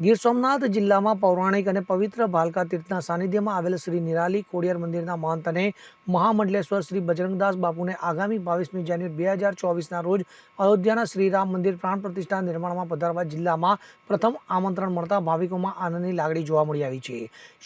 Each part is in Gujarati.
ગીર સોમનાથ જિલ્લામાં પૌરાણિક અને પવિત્ર ભાલકા તીર્થના સાનિધ્યમાં આવેલ શ્રી નિરાલી ખોડિયાર મંદિરના મહંત અને મહામંડલેશ્વર શ્રી બજરંગદાસ બાપુને આગામી 22મી જાન્યુઆરી 2024ના રોજ અયોધ્યાના શ્રીરામ મંદિર પ્રાણ પ્રતિષ્ઠા નિર્માણમાં પધારવા જિલ્લામાં પ્રથમ આમંત્રણ મળતા ભાવિકોમાં આનંદની લાગણી જોવા મળી આવી છે।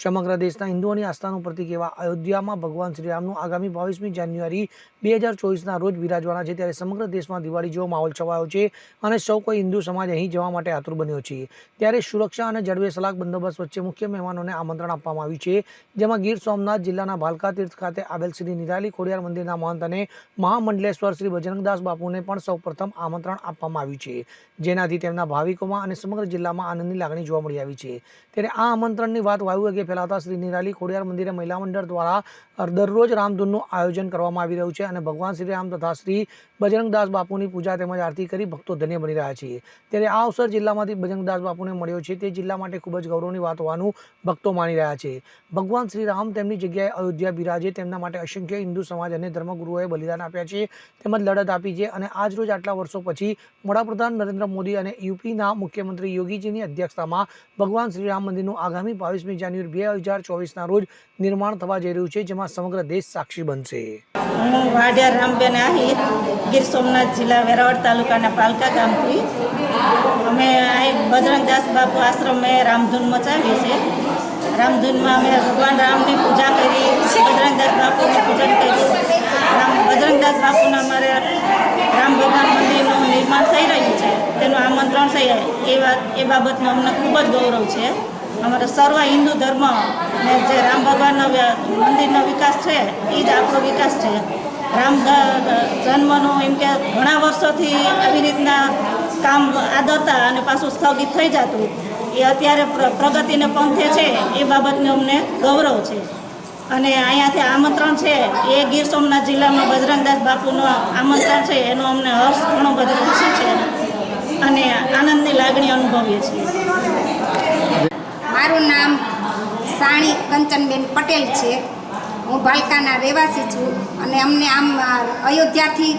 સમગ્ર દેશના હિન્દુઓની આસ્થાનું પ્રતીક એવા અયોધ્યામાં ભગવાન શ્રીરામનું આગામી 22મી જાન્યુઆરી 2024ના રોજ બિરાજવાના છે, ત્યારે સમગ્ર દેશમાં દિવાળી જેવો માહોલ છવાયો છે અને સૌ કોઈ હિન્દુ સમાજ અહીં જવા માટે આતુર બન્યો છે। ત્યારે સુરક્ષા અને જડબે સલાક બંદોબસ્ત વચ્ચે મુખ્ય મહેમાનોને આમંત્રણ આપવામાં આવ્યું છે, જેમાં ગીર સોમનાથ જિલ્લાના ભાલકા તીર્થ ખાતે આવેલ શ્રી નિરાલી ખોડિયાર મંદિરના મહંત અને મહામંડલેશ્વર શ્રી બજરંગદાસ બાપુને પણ સૌપ્રથમ આમંત્રણ આપવામાં આવ્યું છે, જેનાથી તેમના ભાવિકોમાં અને સમગ્ર જિલ્લામાં આનંદની લાગણી જોવા મળી આવી છે। ત્યારે આ આમંત્રણની વાત વાયુવેગે ફેલાતા શ્રી નિરાલી ખોડિયાર મંદિરે મહિલા મંડળ દ્વારા દરરોજ રામધૂનનું આયોજન કરવામાં આવી રહ્યું છે અને ભગવાન શ્રી રામ તથા શ્રી બજરંગદાસ બાપુની પૂજા તેમજ આરતી કરી ભક્તો ધન્ય બની રહ્યા છે। ત્યારે આ અવસર જિલ્લામાંથી બજરંગદાસ બાપુને મળ્યો છે તે જિલ્લા માટે ખૂબ જ ગૌરવની વાત હોવાનું ભક્તો માની રહ્યા છે। ભગવાન શ્રી રામ તેમની જગ્યાએ અયોધ્યા બિરાજે તેમના માટે અસંખ્ય હિન્દુ સમાજ અને ધર્મગુરુઓએ બલિદાન આપ્યા છે તેમજ લડત આપી છે અને આજ રોજ આટલા વર્ષો પછી વડાપ્રધાન નરેન્દ્ર મોદી અને યુપીના મુખ્યમંત્રી યોગીજીની અધ્યક્ષતામાં ભગવાન શ્રી રામ મંદિરનું આગામી 22મી જાન્યુઆરી 2024ના રોજ નિર્માણ થવા જઈ રહ્યું છે, જેમાં સમગ્ર દેશ સાક્ષી બનશે। હું વાઢિયા રામબેન આહિર, ગીર સોમનાથ જિલ્લા વેરાવળ તાલુકાના પાલકા ગામથી અમે બજરંગદાસ બાપુ આશ્રમે રામધૂન મચાવી છે। રામધૂનમાં અમે ભગવાન રામની પૂજા કરી, બજરંગદાસ બાપુની પૂજન કર્યું। બજરંગદાસ બાપુના અમારે રામ ભગવાન મંદિરનું નિર્માણ થઈ રહ્યું છે, તેનું આમંત્રણ છે એ બાબતનો અમને ખૂબ જ ગૌરવ છે। અમારો સર્વ હિન્દુ ધર્મ ને જે રામ ભગવાનનો મંદિરનો વિકાસ છે એ જ આપણો વિકાસ છે। રામ જન્મનું એમ કે ઘણા વર્ષોથી આવી રીતના કામ આદરતા અને પાછું સ્થગિત થઈ જતું એ અત્યારે પ્રગતિને પંથે છે એ બાબતનું અમને ગૌરવ છે। અને અહીંયાથી આમંત્રણ છે એ ગીર સોમનાથ જિલ્લામાં બજરંગદાસ બાપુનું આમંત્રણ છે એનો અમને હર્ષ ઘણો બધો ખુશી છે અને આનંદની લાગણી અનુભવીએ છીએ। મારું નામ સાણી કંચનબેન પટેલ છે। હું ભાલકાના રહેવાસી છું અને અમને આમ અયોધ્યાથી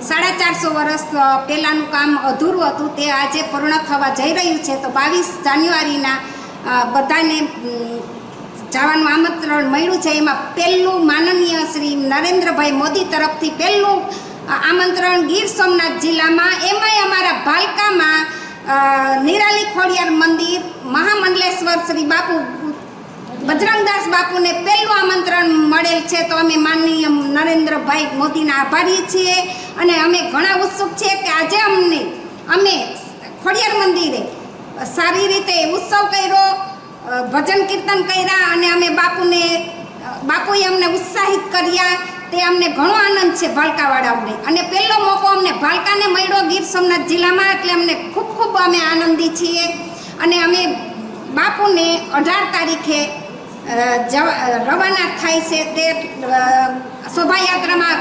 450 વર્ષ પહેલાંનું કામ અધૂરું હતું તે આજે પૂર્ણ થવા જઈ રહ્યું છે, તો 22 જાન્યુઆરીના બધાને જવાનું આમંત્રણ મળ્યું છે। એમાં પહેલું માનનીય શ્રી નરેન્દ્રભાઈ મોદી તરફથી પહેલું આમંત્રણ ગીર સોમનાથ જિલ્લામાં, એમાંય અમારા ભાલકામાં નિરાલી ખોડિયાર મંદિર મહામંડલેશ્વર શ્રી બાપુ બજરંગદાસ બાપુને પહેલું આમંત્રણ મળેલ છે, તો અમે માનનીય નરેન્દ્રભાઈ મોદીના આભારી છીએ અને અમે ઘણા ઉત્સુક છીએ કે આજે અમે ખોડિયાર મંદિરે સારી રીતે ઉત્સવ કર્યો, ભજન કીર્તન કર્યા અને અમે બાપુએ અમને ઉત્સાહિત કર્યા, તે અમને ઘણો આનંદ છે ભાલકાવાળાઓને। અને પહેલો મોકો અમને ભાલકાને મળ્યો ગીર સોમનાથ જિલ્લામાં, એટલે અમને ખૂબ ખૂબ અમે આનંદી છીએ। અને અમે બાપુને 18 તારીખે રવાના થાય છે તે શોભાયાત્રામાં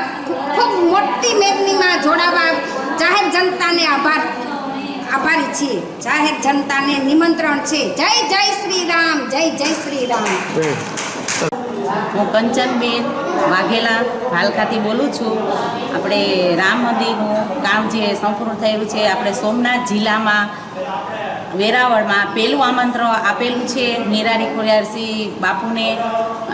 ખૂબ મોટી મેદનીમાં જોડાવા જાહેર જનતાને આભારી છીએ। જાહેર જનતાને નિમંત્રણ છે। જય જય શ્રી રામ, જય જય શ્રી રામ। હું કંચનબેન વાઘેલા ભાલકાથી બોલું છું। આપણે રામ મંદિરનું કામ જે સંપૂર્ણ થયેલું છે, આપણે સોમનાથ જિલ્લામાં વેરાવળમાં પહેલું આમંત્રણ આપેલું છે નિરાલી ખોડિયાર શ્રી બાપુને,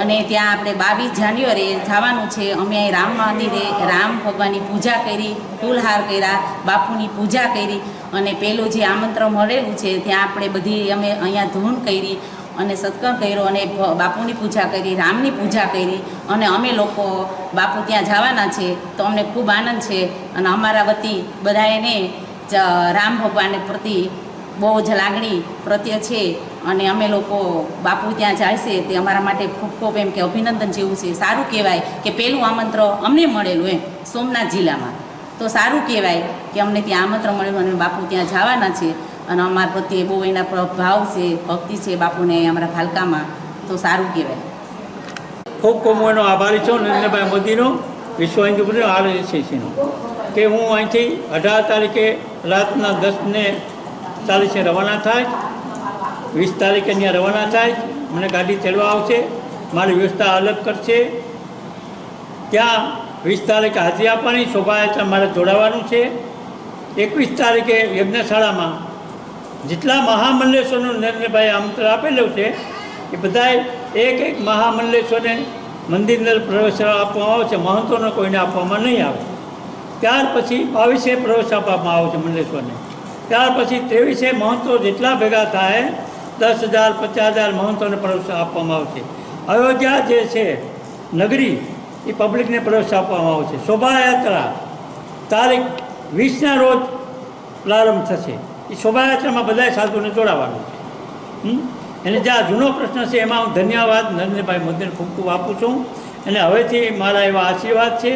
અને ત્યાં આપણે 22 જાન્યુઆરીએ જવાનું છે। અમે અહીં રામ મંદિરે રામ ભગવાનની પૂજા કરી, ફૂલહાર કર્યા, બાપુની પૂજા કરી અને પહેલું જે આમંત્રણ મળેલું છે ત્યાં આપણે બધી અમે અહીંયા ધૂન કરી અને સત્કાર કર્યો અને બાપુની પૂજા કરી, રામની પૂજા કરી અને અમે લોકો બાપુ ત્યાં જવાના છે, તો અમને ખૂબ આનંદ છે અને અમારા વતી બધાને રામ ભગવાન પ્રતિ બહુ જ લાગણી પ્રત્યે છે અને અમે લોકો બાપુ ત્યાં જાય છે તે અમારા માટે ખૂબ ખૂબ એમ કે અભિનંદન જેવું છે। સારું કહેવાય કે પહેલું આમંત્રણ અમને મળેલું એમ સોમનાથ જિલ્લામાં, તો સારું કહેવાય કે અમને ત્યાં આમંત્રણ મળેલું અને બાપુ ત્યાં જવાના છે અને અમારા પ્રત્યે બહુ એના ભાવ છે, ભક્તિ છે બાપુને અમારા ભાલકામાં, તો સારું કહેવાય। ખૂબ ખૂબ હું એનો આભારી છું નરેન્દ્રભાઈ મોદીનો, વિશ્વ હિન્દુ પરિષદ RSSનો, કે હું અહીંથી 18 તારીખે રાતના 10:40 રવાના થાય, 20 તારીખે ત્યાં રવાના થાય, મને ગાડી ચડવા આવશે, મારી વ્યવસ્થા અલગ કરશે। ત્યાં 20 તારીખે હાજરી આપવાની, શોભાયાત્રા મારે જોડાવાનું છે। 21 તારીખે યજ્ઞશાળામાં જેટલા મહામલ્લેશ્વરનું નરેન્દ્રભાઈ આમંત્રણ આપેલું છે એ બધાએ એક મહામલ્લેશ્વરને મંદિરને પ્રવેશ આપવામાં આવે છે, મહંતોને કોઈને આપવામાં નહીં આવે. ત્યાર પછી 22 પ્રવેશ આપવામાં આવે છે મલ્લેશ્વરને. ત્યાર પછી 23 મહંતો જેટલા ભેગા થાય 10,000 50,000 મહંતોને પ્રવેશ આપવામાં આવશે. અયોધ્યા જે છે નગરી એ પબ્લિકને પ્રવેશ આપવામાં આવશે. શોભાયાત્રા તારીખ 20ના રોજ પ્રારંભ થશે. એ શોભાયાત્રામાં બધાએ સાધુને જોડાવાનું છે. અને જે આ જૂનો પ્રશ્ન છે એમાં હું ધન્યવાદ નરેન્દ્રભાઈ મોદીને ખૂબ ખૂબ આપું છું. અને હવેથી મારા એવા આશીર્વાદ છે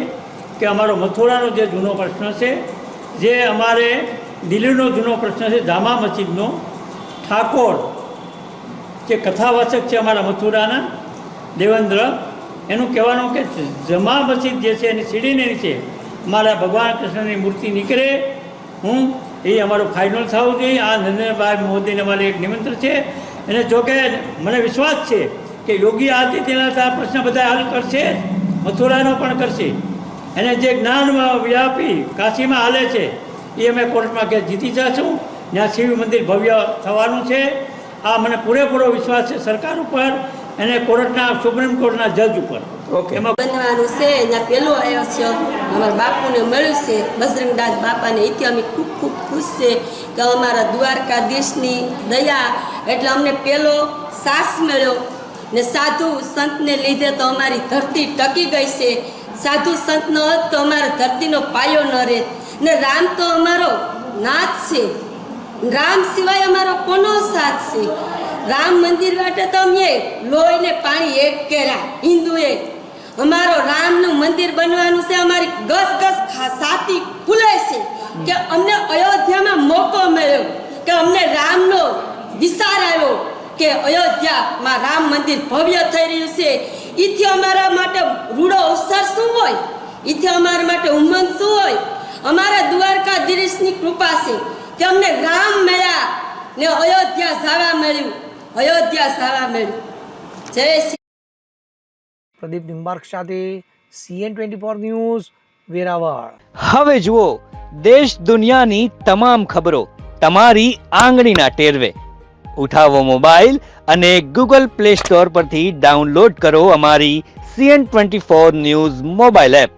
કે અમારો મથુરાનો જે જૂનો પ્રશ્ન છે, જે અમારે દિલ્હીનો જૂનો પ્રશ્ન છે જામા મસ્જિદનો, ઠાકોર જે કથાવાચક છે અમારા મથુરાના દેવેન્દ્ર, એનું કહેવાનું કે જમા મસ્જિદ જે છે એની સીડીને નીચે અમારા ભગવાન કૃષ્ણની મૂર્તિ નીકળે એ અમારું ફાઇનલ થવું જોઈએ. આ નરેન્દ્રભાઈ મોદીને અમારે એક નિમંત્રણ છે. અને જોકે મને વિશ્વાસ છે કે યોગી આદિત્યનાથ આ પ્રશ્ન બધા હલ કરશે, મથુરાનો પણ કરશે. અને જે જ્ઞાન વ્યાપી કાશીમાં હાલે છે એ અમે કોર્ટમાં કે જીતી જશું. ત્યાં શિવ મંદિર ભવ્ય થવાનું છે. આ મને પૂરેપૂરો વિશ્વાસ છે સરકાર ઉપર અને કોર્ટના સુપ્રીમ કોર્ટના જજ ઉપર. એમાં બનવાનું છે. ત્યાં પેલો આવ્યો છે અમારા બાપુને મળ્યું છે બજરંગદાસ બાપાને. એથી અમે ખૂબ ખૂબ ખુશ છે કે અમારા દ્વારકાધીશની દયા એટલે અમને પેલો સાસ મળ્યો ને સાધુ સંતને લીધે તો અમારી ધરતી ટકી ગઈ છે. સાધુ સંત ન હોત તો અમારા ધરતીનો પાયો ન રહે. ને રામ તો અમારો નાથ છે. રામ સિવાય અમારો કોનો સાથ છે? રામ મંદિર માટે તો અમે લોહીને પાણી એક કર્યા હિન્દુએ. અમારો રામનું મંદિર બનવાનું છે. અમારી ગસ છાતી ખુલે છે કે અમને અયોધ્યામાં મોકો મળ્યો, કે અમને રામનો વિચાર આવ્યો કે અયોધ્યામાં રામ મંદિર ભવ્ય થઈ રહ્યું છે. એથી અમારા માટે રૂડો અવસર શું હોય? એથી અમારા માટે ઉમંગ શું હોય? અમારા દ્વારકાધીશની કૃપા છે કે અમને રામ મળ્યા ને અયોધ્યા જવા મળ્યું. જય શ્રી. પ્રદીપ નિંબાર્ક સાથે CN24 ન્યૂઝ, વેરાવળ. હવે જુઓ દેશ દુનિયાની તમામ ખબરો તમારી આંગળીના ટેરવે. ઉઠાવો મોબાઈલ અને Google Play Store પરથી ડાઉનલોડ કરો અમારી CN24 ન્યૂઝ મોબાઈલ એપ.